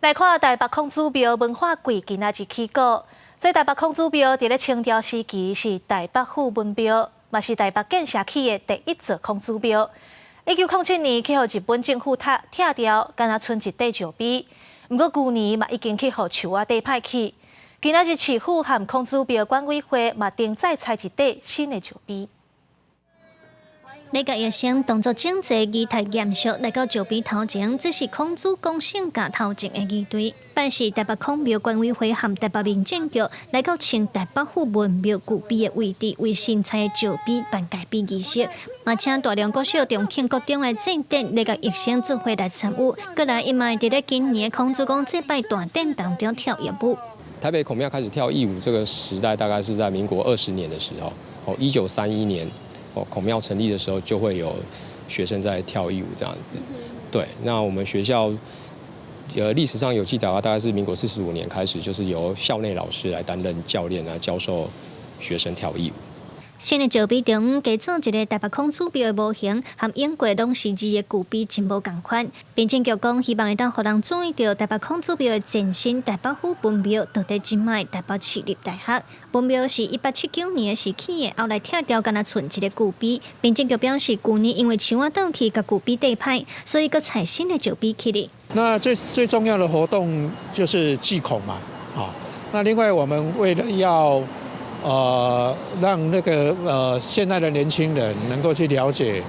来看台北孔子庙文化季今仔日起过。这台北孔子庙伫咧清朝时期是台北府文庙，嘛是台北建社起的第一座孔子庙。1907年去互日本政府拆掉，敢若剩一块石碑。不过旧年嘛已经去互树仔地派去。今仔日市府和孔子庙管委会嘛定再拆一块新的石碑。 礼教医生动作整齐、仪态严肃，来到石碑头前，这是孔子公圣驾头前的仪队。办是台北孔庙管委会和台北民政局来到清台北府文庙古碑的位置，为新拆的石碑办改碑仪式。嘛，请大量国小中庆国中的正典礼教医生做伙来参与。过来，伊嘛伫咧今年孔子公祭拜大典当中跳义舞。台北孔庙开始跳义舞这个时代，大概是在民国20年的时候，1931年。 孔庙成立的时候，就会有学生在跳义舞这样子。对，那我们学校历史上有记载的话，大概是民国45年开始，就是由校内老师来担任教练来教授学生跳义舞。 新的石碑中加做一个台北孔子庙的模型，和英国拢是字的古碑真无共款。民政局讲，希望会当互人注意到台北孔子庙的前身台北府文庙，到底今卖台北市立大学。文庙是1879年时起的，后来拆掉，敢若剩一个古碑。民政局表示，旧年因为树仔倒去，甲古碑地歹，所以佮采新的石碑起哩。那最重要的活动就是祭孔嘛，那另外我们为了要。 让那个现在的年轻人能够去了解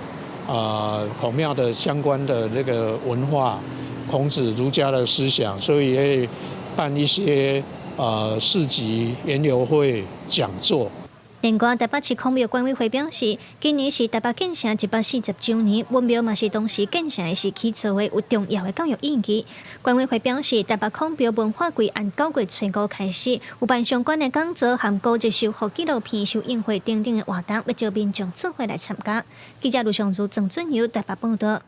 孔庙的相关的那个文化，孔子儒家的思想，所以会办一些市集、研游会、讲座。 另外，台北市孔庙管委会表示，今年是台北建成140周年，文庙嘛是当时建成的时期作为有重要的教育意义。管委会表示，台北孔庙文化季按9月初5开始，有办相关的讲座和古籍修复纪录片、首映会等等的活动，要招民众做伙来参加。记者卢尚如、郑俊尧台北报道。